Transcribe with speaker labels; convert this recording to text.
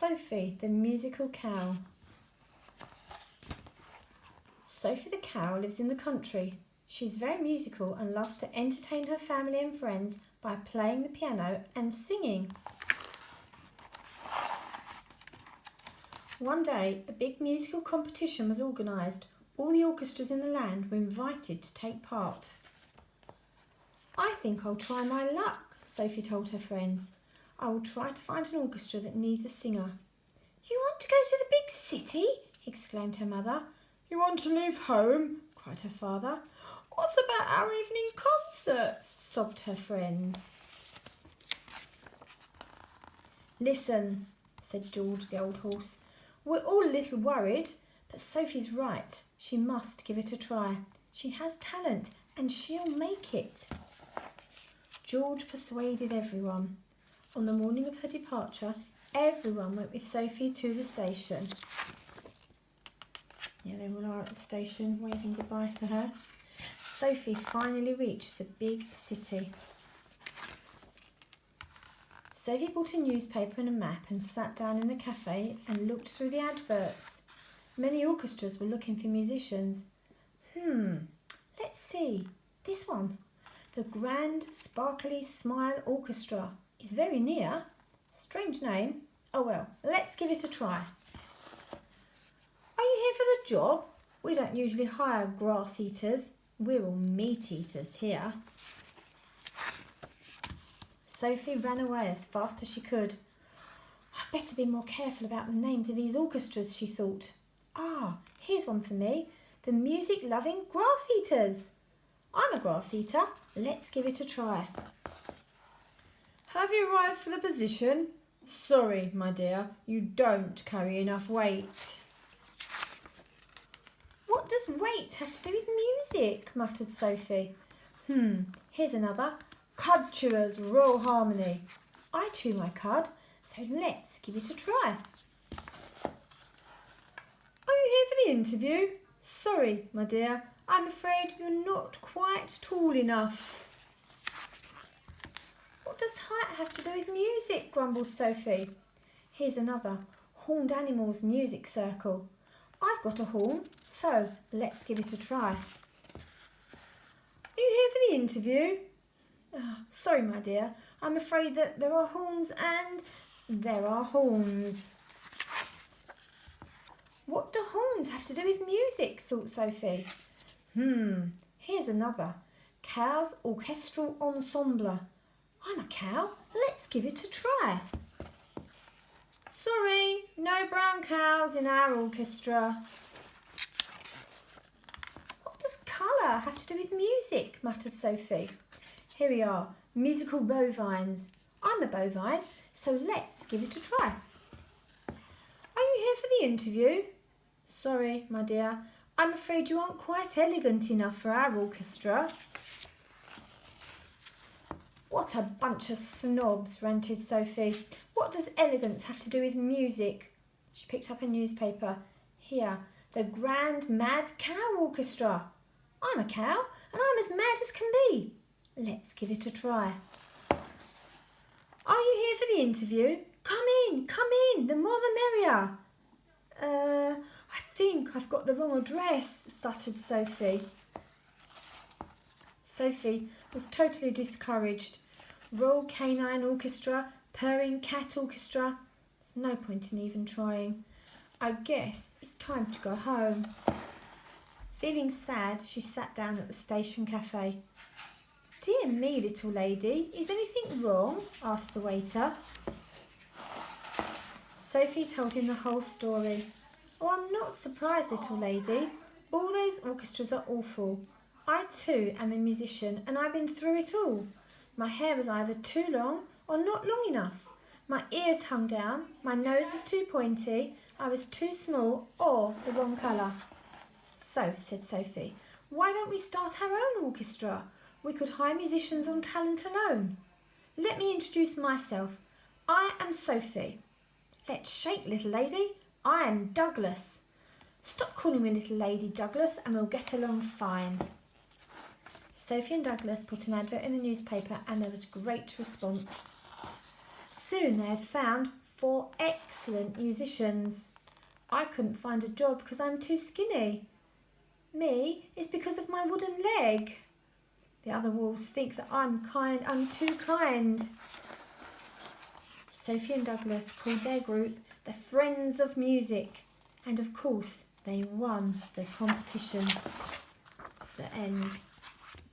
Speaker 1: Sophie the Musical Cow. Sophie the cow lives in the country. She's very musical and loves to entertain her family and friends by playing the piano and singing. One day, a big musical competition was organised. All the orchestras in the land were invited to take part. I think I'll try my luck, Sophie told her friends. I will try to find an orchestra that needs a singer. You want to go to the big city? Exclaimed her mother. You want to leave home? Cried her father. What about our evening concerts? Sobbed her friends. Listen, said George the old horse. We're all a little worried, but Sophie's right. She must give it a try. She has talent and she'll make it. George persuaded everyone. On the morning of her departure, everyone went with Sophie to the station. Yeah, they all are at the station, waving goodbye to her. Sophie finally reached the big city. Sophie bought a newspaper and a map and sat down in the cafe and looked through the adverts. Many orchestras were looking for musicians. Let's see. This one. The Grand Sparkly Smile Orchestra is very near. Strange name. Oh well, let's give it a try. Are you here for the job? We don't usually hire grass eaters. We're all meat eaters here. Sophie ran away as fast as she could. I'd better be more careful about the names of these orchestras, she thought. Ah, here's one for me. The music-loving grass eaters. I'm a grass eater. Let's give it a try. Have you arrived for the position? Sorry, my dear, you don't carry enough weight. What does weight have to do with music? Muttered Sophie. Here's another. Cud Chewers Royal Harmony. I chew my cud, so let's give it a try. Are you here for the interview? Sorry, my dear, I'm afraid you're not quite tall enough. What does height have to do with music? Grumbled Sophie. Here's another. Horned Animals Music Circle. I've got a horn, so let's give it a try. Are you here for the interview? Sorry, my dear, I'm afraid that there are horns and there are horns. What do horns have to do with music? Thought Sophie. Here's another. Cow's Orchestral Ensemble. I'm a cow. Let's give it a try. Sorry, no brown cows in our orchestra. What does colour have to do with music? Muttered Sophie. Here we are, musical bovines. I'm a bovine, so let's give it a try. Are you here for the interview? Sorry, my dear, I'm afraid you aren't quite elegant enough for our orchestra. What a bunch of snobs, ranted Sophie. What does elegance have to do with music? She picked up a newspaper. Here, the Grand Mad Cow Orchestra. I'm a cow and I'm as mad as can be. Let's give it a try. Are you here for the interview? Come in, the more the merrier. I think I've got the wrong address, stuttered Sophie. Sophie was totally discouraged. Royal Canine Orchestra, Purring Cat Orchestra. There's no point in even trying. I guess it's time to go home. Feeling sad, she sat down at the station cafe. Dear me, little lady, is anything wrong? Asked the waiter. Sophie told him the whole story. Oh, I'm not surprised, little lady. All those orchestras are awful. I too am a musician and I've been through it all. My hair was either too long or not long enough. My ears hung down, my nose was too pointy, I was too small or the wrong colour. So, said Sophie, why don't we start our own orchestra? We could hire musicians on talent alone. Let me introduce myself. I am Sophie. Let's shake, little lady. I am Douglas. Stop calling me little lady, Douglas, and we'll get along fine. Sophie and Douglas put an advert in the newspaper and there was great response. Soon they had found 4 excellent musicians. I couldn't find a job because I'm too skinny. Me, it's because of my wooden leg. The other wolves think that I'm too kind. Sophie and Douglas called their group the Friends of Music, and of course they won the competition. The end.